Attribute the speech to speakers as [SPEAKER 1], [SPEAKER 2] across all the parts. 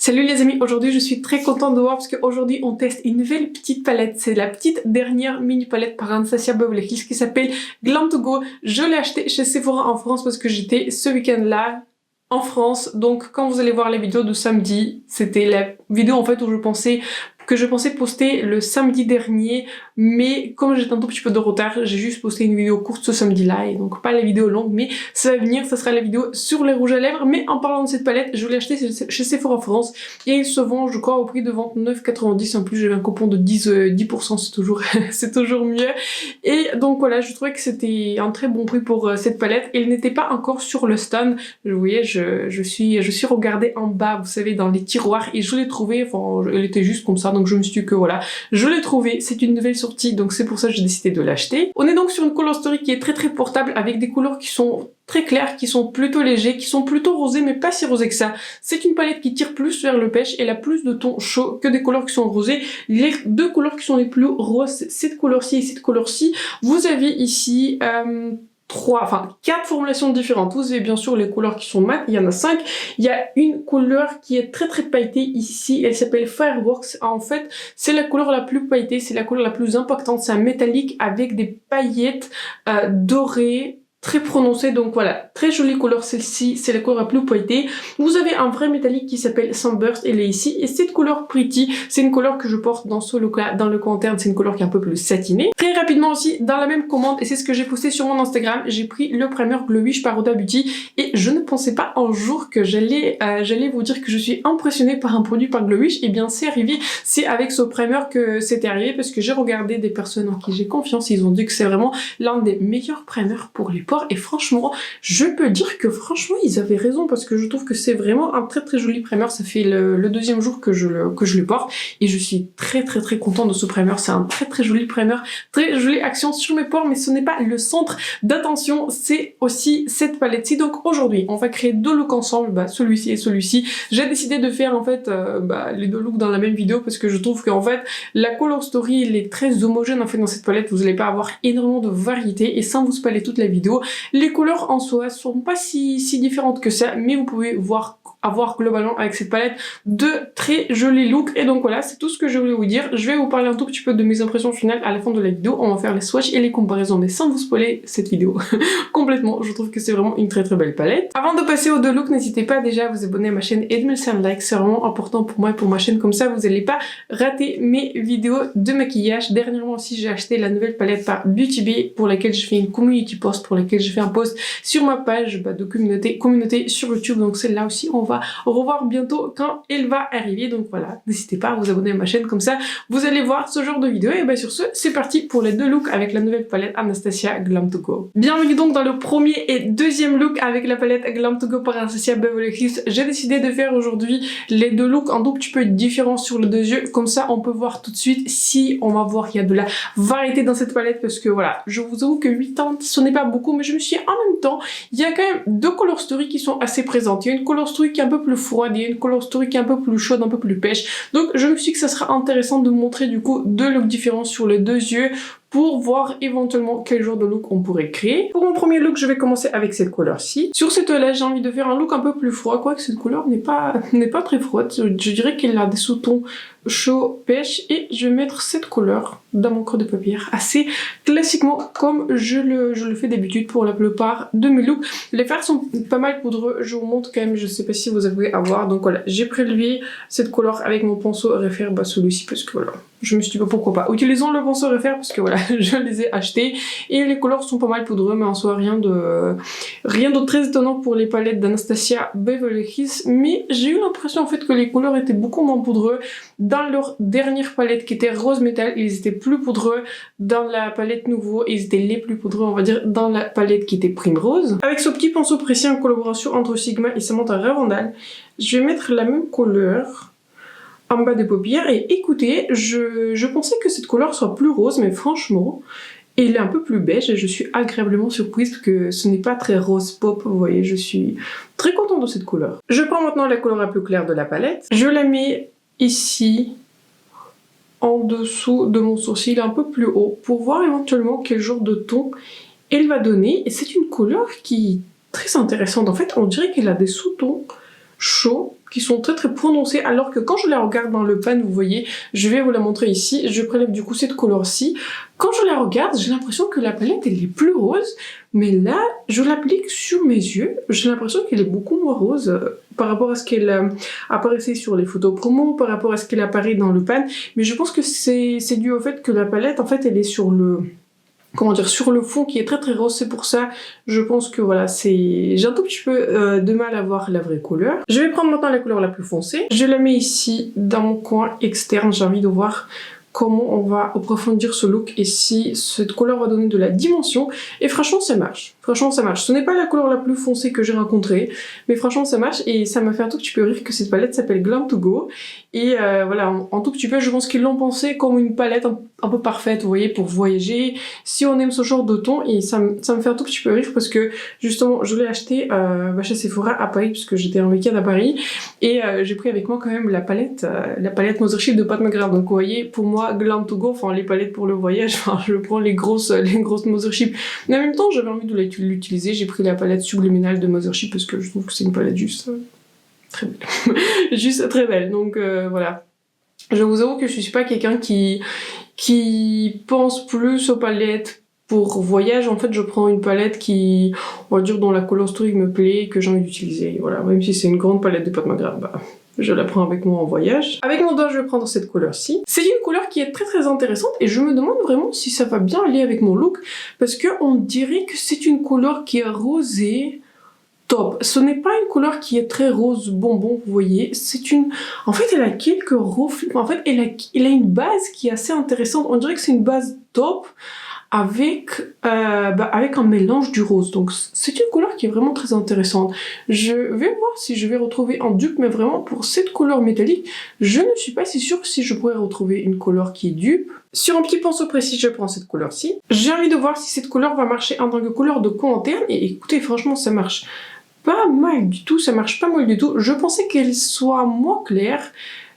[SPEAKER 1] Salut les amis, aujourd'hui je suis très contente de voir parce qu'aujourd'hui on teste une nouvelle petite palette. C'est la petite dernière mini palette par Anastasia Beverly Hills qui s'appelle Glam To Go. Je l'ai acheté chez Sephora en France parce que j'étais ce week-end là en France. Donc quand vous allez voir la vidéo de samedi, c'était la vidéo en fait où je pensais poster le samedi dernier, mais comme j'étais un tout petit peu de retard, j'ai juste posté une vidéo courte ce samedi-là, et donc pas la vidéo longue, mais ça va venir, ça sera la vidéo sur les rouges à lèvres. Mais en parlant de cette palette, je l'ai achetée chez Sephora France, et il se vend, je crois, au prix de vente 9,90. En plus, j'avais un coupon de 10%, c'est toujours, c'est toujours mieux. Et donc voilà, je trouvais que c'était un très bon prix pour cette palette. Elle n'était pas encore sur le stand. Vous voyez, je suis regardée en bas, vous savez, dans les tiroirs, et je l'ai trouvée, enfin, elle était juste comme ça. Donc je me suis dit que voilà, je l'ai trouvé, c'est une nouvelle sortie, donc c'est pour ça que j'ai décidé de l'acheter. On est donc sur une color story qui est très portable, avec des couleurs qui sont très claires, qui sont plutôt légers, qui sont plutôt rosés, mais pas si rosés que ça. C'est une palette qui tire plus vers le pêche, elle a plus de tons chauds que des couleurs qui sont rosées. Les deux couleurs qui sont les plus roses, cette couleur-ci et cette couleur-ci. Vous avez ici... 4 formulations différentes. Vous avez bien sûr les couleurs qui sont mat, il y en a 5. Il y a une couleur qui est très pailletée ici, elle s'appelle Fireworks. En fait, c'est la couleur la plus pailletée, c'est la couleur la plus impactante, c'est un métallique avec des paillettes dorées, très prononcée. Donc voilà, très jolie couleur celle-ci, c'est la couleur la plus pailletée. Vous avez un vrai métallique qui s'appelle Sunburst, elle est ici, et cette couleur Pretty, c'est une couleur que je porte dans ce look là, dans le coin interne, c'est une couleur qui est un peu plus satinée. Très rapidement aussi, dans la même commande, et c'est ce que j'ai posté sur mon Instagram, j'ai pris le primer Glowish par Huda Beauty, et je ne pensais pas un jour que j'allais vous dire que je suis impressionnée par un produit par Glowish. Et bien c'est arrivé, c'est avec ce primer que c'était arrivé, parce que j'ai regardé des personnes en qui j'ai confiance, ils ont dit que c'est vraiment l'un des meilleurs primers pour les pores. Et franchement, je peux dire que franchement ils avaient raison, parce que je trouve que c'est vraiment un très joli primer. Ça fait le deuxième jour que je le porte, et je suis très contente de ce primer. C'est un très joli primer, très jolie action sur mes pores, mais ce n'est pas le centre d'attention, c'est aussi cette palette-ci. Donc aujourd'hui on va créer deux looks ensemble, celui-ci et celui-ci. J'ai décidé de faire en fait les deux looks dans la même vidéo, parce que je trouve qu'en fait la color story elle est très homogène en fait dans cette palette. Vous n'allez pas avoir énormément de variété, et sans vous spoiler toute la vidéo, les couleurs en soi sont pas si différentes que ça, mais vous pouvez avoir globalement avec cette palette de très jolis looks. Et donc voilà, c'est tout ce que je voulais vous dire. Je vais vous parler un tout petit peu de mes impressions finales à la fin de la vidéo. On va faire les swatchs et les comparaisons, mais sans vous spoiler cette vidéo complètement. Je trouve que c'est vraiment une très belle palette. Avant de passer aux deux looks, n'hésitez pas déjà à vous abonner à ma chaîne et de me laisser un like, c'est vraiment important pour moi et pour ma chaîne, comme ça vous n'allez pas rater mes vidéos de maquillage. Dernièrement aussi j'ai acheté la nouvelle palette par Beauty Bay, pour laquelle je fais une community post, pour laquelle je fais un post sur ma page de communauté sur YouTube. Donc celle-là aussi on va revoir bientôt quand elle va arriver. Donc voilà, n'hésitez pas à vous abonner à ma chaîne, comme ça vous allez voir ce genre de vidéo. Et bien sur ce, c'est parti pour les deux looks avec la nouvelle palette Anastasia Glam To Go. Bienvenue donc dans le premier et deuxième look avec la palette Glam To Go par Anastasia Beverly Hills. J'ai décidé de faire aujourd'hui les deux looks un tout petit peu différents sur les deux yeux, comme ça on peut voir tout de suite si on va voir qu'il y a de la variété dans cette palette, parce que voilà, je vous avoue que 8 ans ce n'est pas beaucoup, mais je me suis dit, en même temps il y a quand même deux color story qui sont assez présentes. Il y a une color story qui est un peu plus froide, il y a une color story qui est un peu plus chaude, un peu plus pêche. Donc je me suis dit que ça sera intéressant de montrer du coup deux looks différents sur les deux yeux, pour voir éventuellement quel genre de look on pourrait créer. Pour mon premier look, je vais commencer avec cette couleur-ci. Sur cette là, j'ai envie de faire un look un peu plus froid, quoique cette couleur n'est pas très froide. Je dirais qu'elle a des sous-tons chaud, pêche, et je vais mettre cette couleur dans mon creux de paupière, assez classiquement comme je le fais d'habitude pour la plupart de mes looks. Les fards sont pas mal poudreux, je vous montre quand même, je sais pas si vous avez à voir. Donc voilà, j'ai prélevé cette couleur avec mon pinceau Refaire, celui-ci, parce que voilà, je me suis dit pourquoi pas. Utilisons le pinceau Refaire, parce que voilà, je les ai achetés, et les couleurs sont pas mal poudreux, mais en soi rien de très étonnant pour les palettes d'Anastasia Beverly Hills. Mais j'ai eu l'impression en fait que les couleurs étaient beaucoup moins poudreux dans leur dernière palette qui était Rose Metal. Ils étaient plus poudreux dans la palette nouveau, et ils étaient les plus poudreux on va dire dans la palette qui était Primrose. Avec ce petit pinceau précis en collaboration entre Sigma et Samantha Ravandal, je vais mettre la même couleur en bas des paupières. Et écoutez, je pensais que cette couleur soit plus rose, mais franchement elle est un peu plus beige, et je suis agréablement surprise parce que ce n'est pas très rose pop, vous voyez. Je suis très contente de cette couleur. Je prends maintenant la couleur la plus claire de la palette, je la mets ici en dessous de mon sourcil, un peu plus haut, pour voir éventuellement quel genre de ton elle va donner. Et c'est une couleur qui est très intéressante. En fait, on dirait qu'elle a des sous-tons chauds qui sont très très prononcées, alors que quand je la regarde dans le pan, vous voyez, je vais vous la montrer ici, je prélève du coup cette couleur-ci. Quand je la regarde, j'ai l'impression que la palette elle est plus rose, mais là, je l'applique sur mes yeux, j'ai l'impression qu'elle est beaucoup moins rose par rapport à ce qu'elle apparaissait sur les photos promo, par rapport à ce qu'elle apparaît dans le pan, mais je pense que c'est dû au fait que la palette, en fait, elle est sur le... comment dire, sur le fond qui est très très rose, c'est pour ça je pense que voilà, j'ai un tout petit peu de mal à voir la vraie couleur. Je vais prendre maintenant la couleur la plus foncée, je la mets ici dans mon coin externe, j'ai envie de voir comment on va approfondir ce look et si cette couleur va donner de la dimension, et franchement ça marche, ce n'est pas la couleur la plus foncée que j'ai rencontrée, mais franchement ça marche et ça m'a fait un tout petit peu rire que cette palette s'appelle Glam to Go, et voilà, en tout petit peu je pense qu'ils l'ont pensé comme une palette un peu parfaite, vous voyez, pour voyager, si on aime ce genre de ton, et ça me fait un tout petit peu rire parce que justement je l'ai acheté chez Sephora à Paris, puisque j'étais en week-end à Paris, et j'ai pris avec moi quand même la palette Mothership de Pat McGrath, donc vous voyez, pour moi Glam to Go, enfin les palettes pour le voyage, enfin je prends les grosses Mothership, mais en même temps j'avais envie de l'utiliser, j'ai pris la palette subliminale de Mothership parce que je trouve que c'est une palette juste très belle, juste très belle, donc voilà. Je vous avoue que je suis pas quelqu'un qui pense plus aux palettes pour voyage. En fait, je prends une palette qui, on va dire, dont la color story me plaît, que j'ai envie d'utiliser. Voilà, même si c'est une grande palette de Pat McGrath, bah, je la prends avec moi en voyage. Avec mon doigt, je vais prendre cette couleur-ci. C'est une couleur qui est très très intéressante et je me demande vraiment si ça va bien aller avec mon look, parce que on dirait que c'est une couleur qui est rosée. Top. Ce n'est pas une couleur qui est très rose bonbon, vous voyez. C'est une... En fait, elle a quelques reflets. En fait, elle a une base qui est assez intéressante. On dirait que c'est une base top avec un mélange du rose. Donc, c'est une couleur qui est vraiment très intéressante. Je vais voir si je vais retrouver en dupe, mais vraiment, pour cette couleur métallique, je ne suis pas si sûre si je pourrais retrouver une couleur qui est dupe. Sur un petit pinceau précis, je prends cette couleur-ci. J'ai envie de voir si cette couleur va marcher en tant que couleur de coin interne. Et écoutez, franchement, ça marche pas mal du tout, ça marche pas mal du tout. Je pensais qu'elle soit moins claire,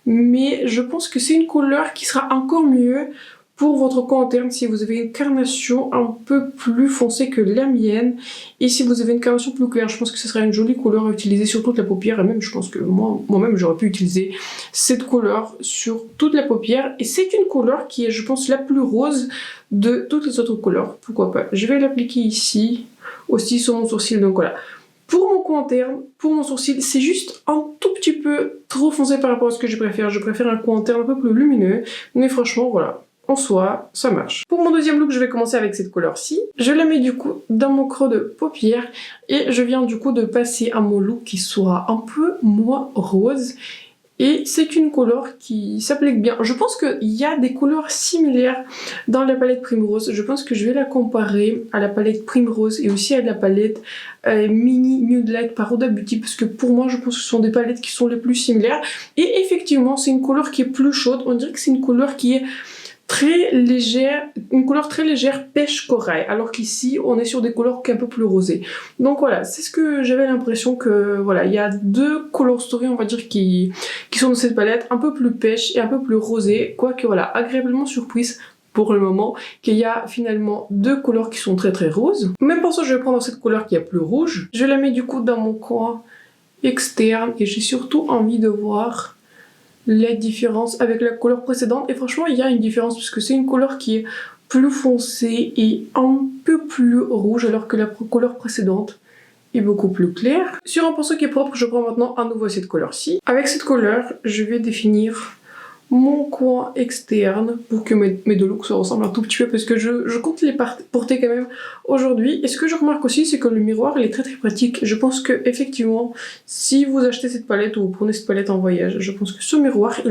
[SPEAKER 1] mais je pense que c'est une couleur qui sera encore mieux pour votre coin interne si vous avez une carnation un peu plus foncée que la mienne, et si vous avez une carnation plus claire, je pense que ce sera une jolie couleur à utiliser sur toute la paupière, et même je pense que moi-même j'aurais pu utiliser cette couleur sur toute la paupière, et c'est une couleur qui est, je pense, la plus rose de toutes les autres couleurs, pourquoi pas. Je vais l'appliquer ici, aussi sur mon sourcil, donc voilà. Pour mon coin interne, pour mon sourcil, c'est juste un tout petit peu trop foncé par rapport à ce que je préfère. Je préfère un coin interne un peu plus lumineux, mais franchement, voilà. En soi, ça marche. Pour mon deuxième look, je vais commencer avec cette couleur-ci. Je la mets du coup dans mon creux de paupière et je viens du coup de passer à mon look qui soit un peu moins rose. Et c'est une couleur qui s'applique bien. Je pense qu'il y a des couleurs similaires dans la palette Primrose. Je pense que je vais la comparer à la palette Primrose et aussi à la palette Mini Nude Light par Huda Beauty, parce que pour moi, je pense que ce sont des palettes qui sont les plus similaires. Et effectivement, c'est une couleur qui est plus chaude. On dirait que c'est une couleur qui est très légère, une couleur très légère pêche corail, alors qu'ici on est sur des couleurs un peu plus rosées. Donc voilà, c'est ce que j'avais l'impression que voilà, il y a deux color story, on va dire, qui sont dans cette palette, un peu plus pêche et un peu plus rosé, quoique voilà, agréablement surprise pour le moment qu'il y a finalement deux couleurs qui sont très très roses. Même pour ça, je vais prendre cette couleur qui est plus rouge. Je la mets du coup dans mon coin externe et j'ai surtout envie de voir la différence avec la couleur précédente, et franchement il y a une différence puisque c'est une couleur qui est plus foncée et un peu plus rouge alors que la couleur précédente est beaucoup plus claire. Sur un pinceau qui est propre, je prends maintenant à nouveau cette couleur-ci. Avec cette couleur, je vais définir mon coin externe pour que mes deux looks se ressemblent un tout petit peu, parce que je compte les porter quand même aujourd'hui. Et ce que je remarque aussi, c'est que le miroir il est très très pratique. Je pense que effectivement, si vous achetez cette palette ou vous prenez cette palette en voyage, je pense que ce miroir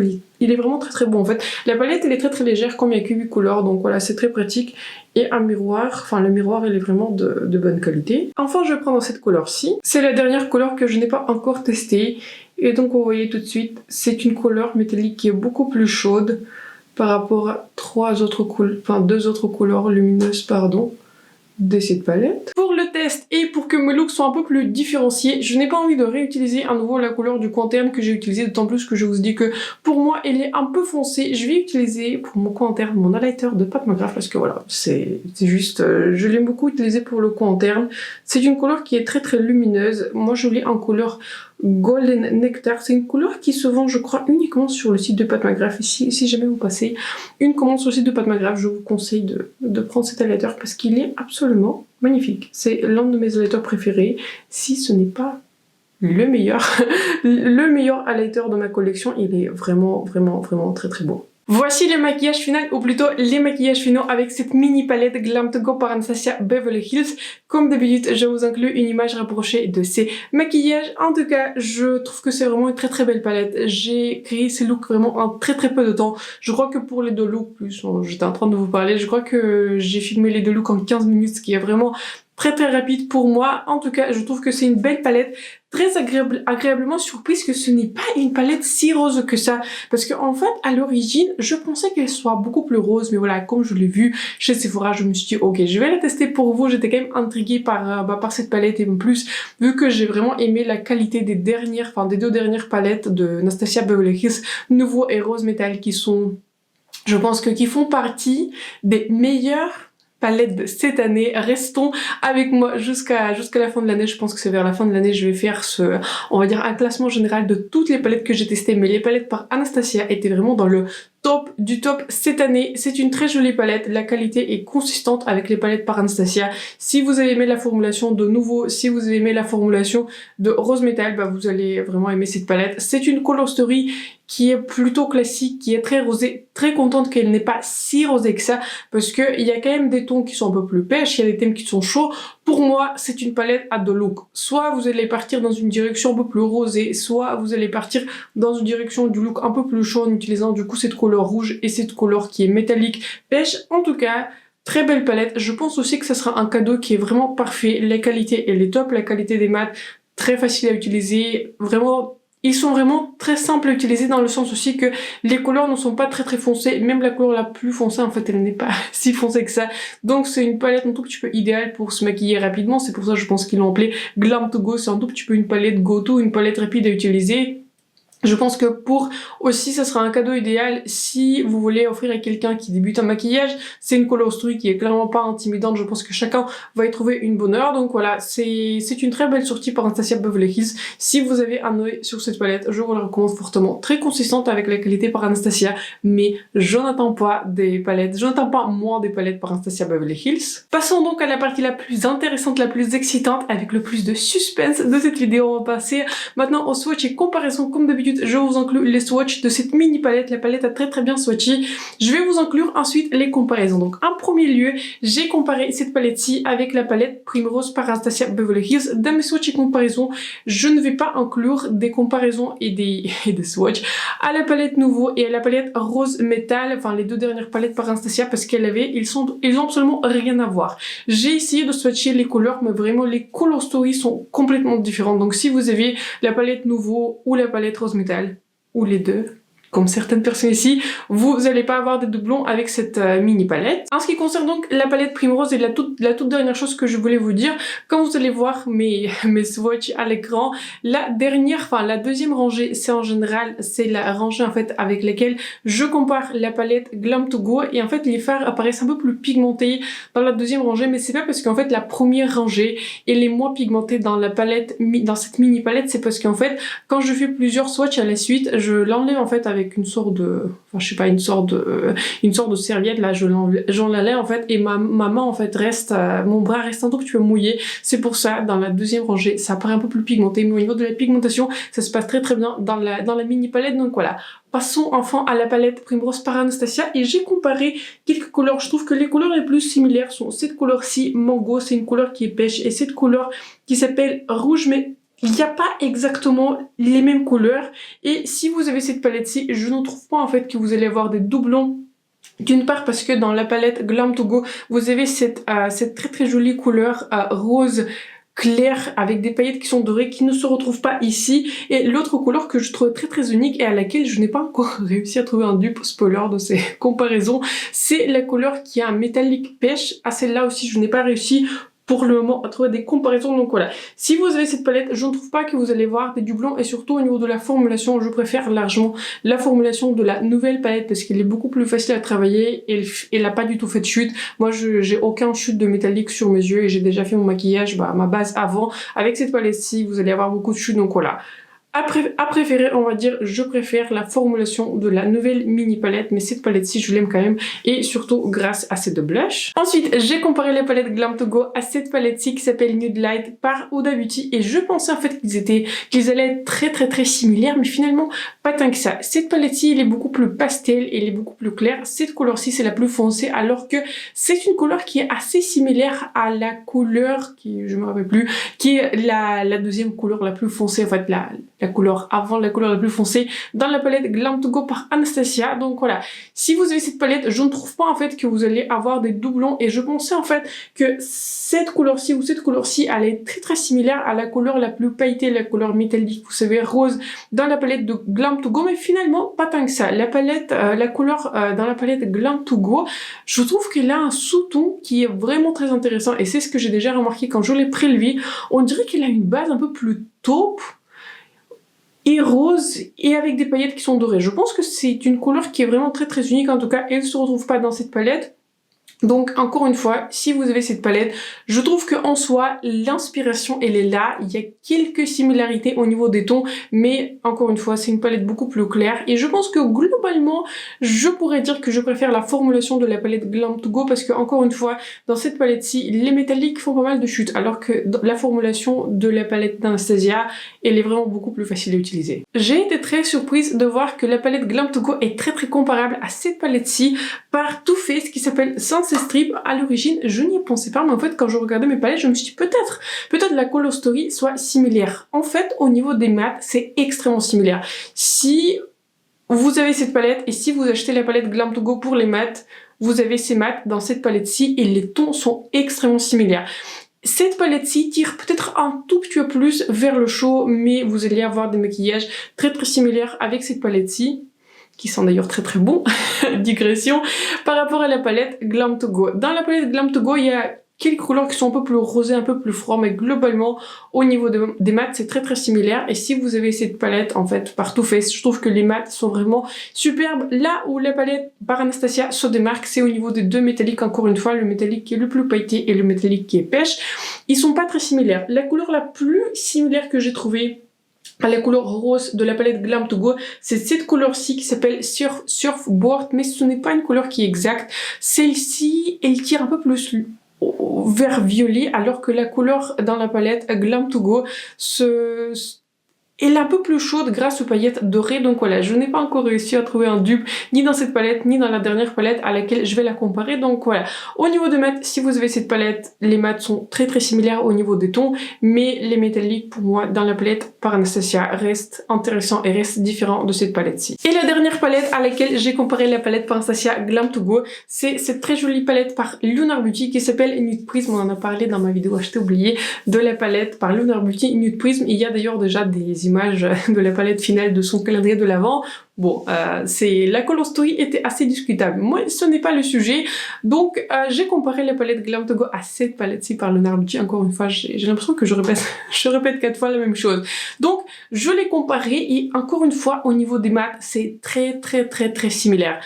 [SPEAKER 1] il est vraiment très très bon en fait. La palette elle est très très légère, comme il n'y a que 8 couleurs, donc voilà, c'est très pratique. Et un miroir, enfin le miroir il est vraiment de bonne qualité. Enfin, je vais prendre cette couleur-ci. C'est la dernière couleur que je n'ai pas encore testée. Et donc vous voyez tout de suite, c'est une couleur métallique qui est beaucoup plus chaude par rapport à deux autres couleurs lumineuses, pardon, de cette palette. Pour Pour le test et pour que mes looks soient un peu plus différenciés, je n'ai pas envie de réutiliser à nouveau la couleur du coin interne que j'ai utilisé, d'autant plus que je vous dis que pour moi elle est un peu foncée. Je vais utiliser pour mon coin interne mon highlighter de Pat McGrath parce que voilà, c'est juste, je l'aime beaucoup utiliser pour le coin interne. C'est une couleur qui est très très lumineuse. Moi je l'ai en couleur Golden Nectar. C'est une couleur qui se vend je crois uniquement sur le site de Pat McGrath. Et si jamais vous passez une commande sur le site de Pat McGrath, je vous conseille de prendre cet highlighter parce qu'il est absolument magnifique. C'est l'un de mes highlighters préférés, si ce n'est pas le meilleur. Le meilleur highlighter de ma collection. Il est vraiment très très beau. Voici le maquillage final, ou plutôt les maquillages finaux avec cette mini palette Glam To Go par Anastasia Beverly Hills. Comme d'habitude, je vous inclus une image rapprochée de ces maquillages. En tout cas, je trouve que c'est vraiment une très très belle palette. J'ai créé ces looks vraiment en très très peu de temps. Je crois que pour les deux looks, j'étais en train de vous parler, je crois que j'ai filmé les deux looks en 15 minutes, ce qui est vraiment très très rapide pour moi. En tout cas, je trouve que c'est une belle palette, très agréablement surprise que ce n'est pas une palette si rose que ça. Parce que en fait, à l'origine, je pensais qu'elle soit beaucoup plus rose. Mais voilà, comme je l'ai vu chez Sephora, je me suis dit, ok, je vais la tester pour vous. J'étais quand même intriguée par cette palette. Et en plus, vu que j'ai vraiment aimé la qualité des deux dernières palettes de Anastasia Beverly Hills, Nouveau et Rose Metal, qui sont, je pense qui font partie des meilleures palette de cette année. Restons avec moi jusqu'à la fin de l'année. Je pense que c'est vers la fin de l'année je vais faire on va dire un classement général de toutes les palettes que j'ai testées, mais les palettes par Anastasia étaient vraiment dans le top du top cette année. C'est une très jolie palette, la qualité est consistante avec les palettes par Anastasia. Si vous avez aimé la formulation de Nouveau, si vous avez aimé la formulation de Rose Metal, bah vous allez vraiment aimer cette palette. C'est une color story qui est plutôt classique, qui est très rosée, très contente qu'elle n'est pas si rosée que ça, parce que il y a quand même des tons qui sont un peu plus pêches, il y a des thèmes qui sont chauds. Pour moi, c'est une palette à deux looks. Soit vous allez partir dans une direction un peu plus rosée, soit vous allez partir dans une direction du look un peu plus chaud en utilisant du coup cette couleur rouge et cette couleur qui est métallique pêche. En tout cas, très belle palette. Je pense aussi que ça sera un cadeau qui est vraiment parfait. La qualité, elle est top. La qualité des mats, très facile à utiliser. Vraiment, ils sont vraiment très simples à utiliser dans le sens aussi que les couleurs ne sont pas très très foncées. Même la couleur la plus foncée, en fait, elle n'est pas si foncée que ça. Donc c'est une palette un tout petit peu idéale pour se maquiller rapidement. C'est pour ça que je pense qu'ils l'ont appelé Glam To Go. C'est un tout petit peu une palette go-to, une palette rapide à utiliser. Je pense que pour aussi, ça sera un cadeau idéal si vous voulez offrir à quelqu'un qui débute un maquillage. C'est une color story qui est clairement pas intimidante. Je pense que chacun va y trouver une bonne heure. Donc voilà, c'est une très belle sortie par Anastasia Beverly Hills. Si vous avez un œil sur cette palette, je vous la recommande fortement. Très consistante avec la qualité par Anastasia, mais je n'attends pas moins des palettes par Anastasia Beverly Hills. Passons donc à la partie la plus intéressante, la plus excitante, avec le plus de suspense de cette vidéo. On va passer maintenant au swatch et comparaison comme d'habitude. Je vous inclus les swatchs de cette mini palette. La palette a très très bien swatché. Je vais vous inclure ensuite les comparaisons. Donc en premier lieu, j'ai comparé cette palette-ci avec la palette Primrose par Anastasia Beverly Hills. Dans mes swatchs et comparaisons, je ne vais pas inclure des comparaisons et des swatchs à la palette Nouveau et à la palette Rose Metal, enfin les deux dernières palettes par Anastasia, parce ils ont absolument rien à voir. J'ai essayé de swatcher les couleurs, mais vraiment les color stories sont complètement différentes. Donc si vous avez la palette Nouveau ou la palette Rose Metal, ou les deux, comme certaines personnes ici, vous n'allez pas avoir des doublons avec cette mini palette. En ce qui concerne donc la palette Primrose et la toute dernière chose que je voulais vous dire, quand vous allez voir mes swatchs à l'écran, la deuxième rangée, c'est en général, c'est la rangée en fait avec laquelle je compare la palette Glam To Go, et en fait les fards apparaissent un peu plus pigmentés dans la deuxième rangée, mais c'est pas parce qu'en fait la première rangée elle est moins pigmentée dans la palette, dans cette mini palette, c'est parce qu'en fait quand je fais plusieurs swatchs à la suite, je l'enlève en fait avec une sorte de, enfin je sais pas, une sorte de serviette, là j'en la lève en fait, et ma main en fait reste, mon bras reste un tout petit peu mouillé. C'est pour ça dans la deuxième rangée ça apparaît un peu plus pigmenté, mais au niveau de la pigmentation ça se passe très très bien dans la mini palette. Donc voilà, passons enfin à la palette Primrose par Anastasia, et j'ai comparé quelques couleurs. Je trouve que les couleurs les plus similaires sont cette couleur-ci, Mango, c'est une couleur qui est pêche, et cette couleur qui s'appelle Rouge, mais il n'y a pas exactement les mêmes couleurs. Et si vous avez cette palette-ci, je ne trouve pas en fait que vous allez avoir des doublons. D'une part parce que dans la palette Glam To Go, vous avez cette très très jolie couleur rose clair avec des paillettes qui sont dorées, qui ne se retrouvent pas ici. Et l'autre couleur que je trouve très très unique et à laquelle je n'ai pas encore réussi à trouver un dupe spoiler de ces comparaisons, c'est la couleur qui a un métallique pêche. À celle-là aussi je n'ai pas réussi. pour le moment à trouver des comparaisons. Donc voilà, si vous avez cette palette, je ne trouve pas que vous allez voir des doublons, et surtout au niveau de la formulation, je préfère largement la formulation de la nouvelle palette parce qu'elle est beaucoup plus facile à travailler et elle n'a pas du tout fait de chute. Moi, j'ai aucun chute de métallique sur mes yeux et j'ai déjà fait mon maquillage, ma base avant. Avec cette palette-ci, vous allez avoir beaucoup de chutes, donc voilà. À préférer, on va dire, je préfère la formulation de la nouvelle mini palette, mais cette palette-ci, je l'aime quand même, et surtout grâce à ces deux blushs. Ensuite, j'ai comparé les palettes Glam to Go à cette palette-ci qui s'appelle Nude Light par Huda Beauty, et je pensais en fait qu'ils allaient être très similaires, mais finalement, pas tant que ça. Cette palette-ci, elle est beaucoup plus pastel, elle est beaucoup plus claire. Cette couleur-ci, c'est la plus foncée, alors que c'est une couleur qui est assez similaire à la couleur, je me rappelle plus, qui est la deuxième couleur la plus foncée, en fait, la couleur avant, la couleur la plus foncée dans la palette Glam to Go par Anastasia. Donc voilà, si vous avez cette palette, je ne trouve pas en fait que vous allez avoir des doublons, et je pensais en fait que cette couleur-ci ou cette couleur-ci allait être très similaire à la couleur la plus pailletée, la couleur métallique, vous savez, rose, dans la palette de Glam to Go, mais finalement pas tant que ça. La couleur dans la palette Glam to Go, je trouve qu'elle a un sous-ton qui est vraiment très intéressant, et c'est ce que j'ai déjà remarqué quand je l'ai prélevé. On dirait qu'elle a une base un peu plus taupe et rose, et avec des paillettes qui sont dorées. Je pense que c'est une couleur qui est vraiment très unique, en tout cas elle ne se retrouve pas dans cette palette. Donc encore une fois, si vous avez cette palette, je trouve que en soi, l'inspiration elle est là, il y a quelques similarités au niveau des tons, mais encore une fois, c'est une palette beaucoup plus claire, et je pense que globalement, je pourrais dire que je préfère la formulation de la palette Glam to Go, parce que encore une fois, dans cette palette-ci, les métalliques font pas mal de chutes, alors que la formulation de la palette d'Anastasia, elle est vraiment beaucoup plus facile à utiliser. J'ai été très surprise de voir que la palette Glam to Go est très comparable à cette palette-ci par Too Faced qui s'appelle Sunset Strip. À l'origine, je n'y pensais pas, mais en fait, quand je regardais mes palettes, je me suis dit peut-être la Color Story soit similaire. En fait, au niveau des mats, c'est extrêmement similaire. Si vous avez cette palette et si vous achetez la palette Glam to Go pour les mats, vous avez ces mats dans cette palette-ci et les tons sont extrêmement similaires. Cette palette-ci tire peut-être un tout petit peu plus vers le chaud, mais vous allez avoir des maquillages très similaires avec cette palette-ci, qui sont d'ailleurs très bons, digression, par rapport à la palette Glam to Go. Dans la palette Glam to Go, il y a quelques couleurs qui sont un peu plus rosées, un peu plus froides, mais globalement, au niveau des mats, c'est très similaire. Et si vous avez cette palette, en fait, par Too Faced, je trouve que les mats sont vraiment superbes. Là où la palette par Anastasia se démarque, c'est au niveau des deux métalliques, encore une fois, le métallique qui est le plus pailleté et le métallique qui est pêche. Ils sont pas très similaires. La couleur la plus similaire que j'ai trouvée à la couleur rose de la palette Glam to Go, c'est cette couleur-ci qui s'appelle Surfboard, mais ce n'est pas une couleur qui est exacte. Celle-ci, elle tire un peu plus vert violet, alors que la couleur dans la palette Glam to Go elle est un peu plus chaude grâce aux paillettes dorées. Donc voilà, je n'ai pas encore réussi à trouver un dupe ni dans cette palette ni dans la dernière palette à laquelle je vais la comparer. Donc voilà, au niveau des mats, si vous avez cette palette, les mats sont très similaires au niveau des tons, mais les métalliques pour moi dans la palette par Anastasia restent intéressants et restent différents de cette palette-ci. Et la dernière palette à laquelle j'ai comparé la palette par Anastasia Glam to Go, c'est cette très jolie palette par Lunar Beauty qui s'appelle Nude Prism. On en a parlé dans ma vidéo, je t'ai oublié, de la palette par Lunar Beauty Nude Prism. Il y a d'ailleurs déjà des images de la palette finale de son calendrier de l'Avent. Bon, la Color Story était assez discutable. Moi, ce n'est pas le sujet. Donc, j'ai comparé la palette Glam to Go à cette palette-ci par Lunar Beauty. Encore une fois, j'ai l'impression que je répète 4 fois la même chose. Donc, je l'ai comparé et encore une fois, au niveau des mats, c'est très similaire.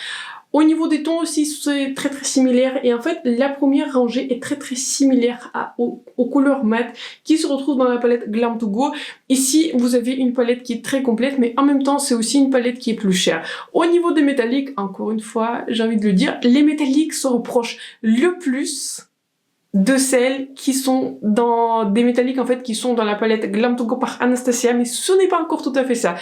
[SPEAKER 1] Au niveau des tons aussi, c'est très similaire, et en fait, la première rangée est très similaire aux couleurs mat qui se retrouvent dans la palette Glam to Go. Ici, vous avez une palette qui est très complète, mais en même temps, c'est aussi une palette qui est plus chère. Au niveau des métalliques, encore une fois, j'ai envie de le dire, les métalliques se reprochent le plus de celles qui sont dans des métalliques en fait qui sont dans la palette Glam to Go par Anastasia, mais ce n'est pas encore tout à fait ça.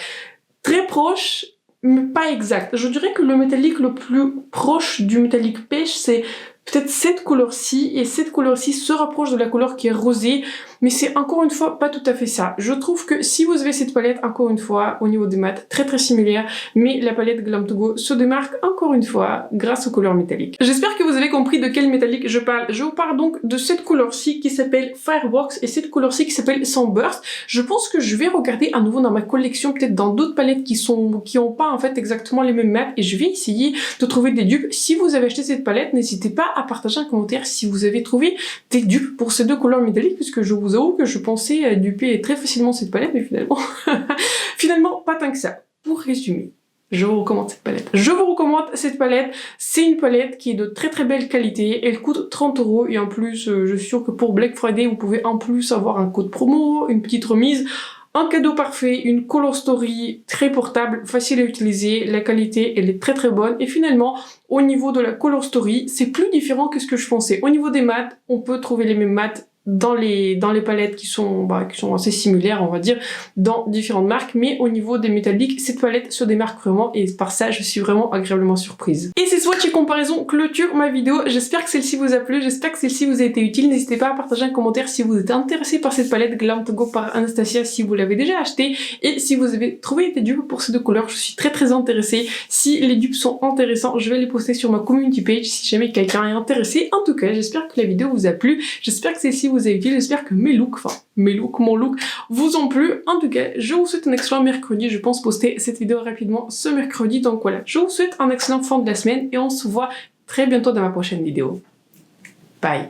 [SPEAKER 1] Très proche, mais pas exact. Je dirais que le métallique le plus proche du métallique pêche, c'est peut-être cette couleur-ci, et cette couleur-ci se rapproche de la couleur qui est rosée, mais c'est encore une fois pas tout à fait ça. Je trouve que si vous avez cette palette, encore une fois, au niveau des mats, très similaire, mais la palette Glam To Go se démarque encore une fois grâce aux couleurs métalliques. J'espère que vous avez compris de quel métallique je parle. Je vous parle donc de cette couleur-ci qui s'appelle Fireworks et cette couleur-ci qui s'appelle Sunburst. Je pense que je vais regarder à nouveau dans ma collection, peut-être dans d'autres palettes qui ont pas en fait exactement les mêmes mats, et je vais essayer de trouver des dupes. Si vous avez acheté cette palette, n'hésitez pas à partager un commentaire si vous avez trouvé des dupes pour ces deux couleurs métalliques, puisque je vous avoue que je pensais duper très facilement cette palette, mais finalement pas tant que ça. Pour résumer, je vous recommande cette palette. Je vous recommande cette palette. C'est une palette qui est de très belle qualité. Elle coûte 30 € et en plus, je suis sûre que pour Black Friday, vous pouvez en plus avoir un code promo, une petite remise. Un cadeau parfait, une color story très portable, facile à utiliser, la qualité elle est très bonne, et finalement au niveau de la color story c'est plus différent que ce que je pensais. Au niveau des mats, on peut trouver les mêmes mats dans les palettes qui sont assez similaires, on va dire, dans différentes marques, mais au niveau des métalliques, cette palette se démarque vraiment, et par ça, je suis vraiment agréablement surprise. Et ces swatchs et comparaisons clôturent ma vidéo. J'espère que celle-ci vous a plu, j'espère que celle-ci vous a été utile. N'hésitez pas à partager un commentaire si vous êtes intéressé par cette palette Glam To Go par Anastasia, si vous l'avez déjà achetée, et si vous avez trouvé des dupes pour ces deux couleurs. Je suis très intéressée. Si les dupes sont intéressants, je vais les poster sur ma community page si jamais quelqu'un est intéressé. En tout cas, j'espère que la vidéo vous a plu, j'espère que celle-ci vous a utile, j'espère que mon look vous ont plu. En tout cas, je vous souhaite un excellent mercredi. Je pense poster cette vidéo rapidement ce mercredi. Donc voilà, je vous souhaite un excellent fin de la semaine et on se voit très bientôt dans ma prochaine vidéo. Bye!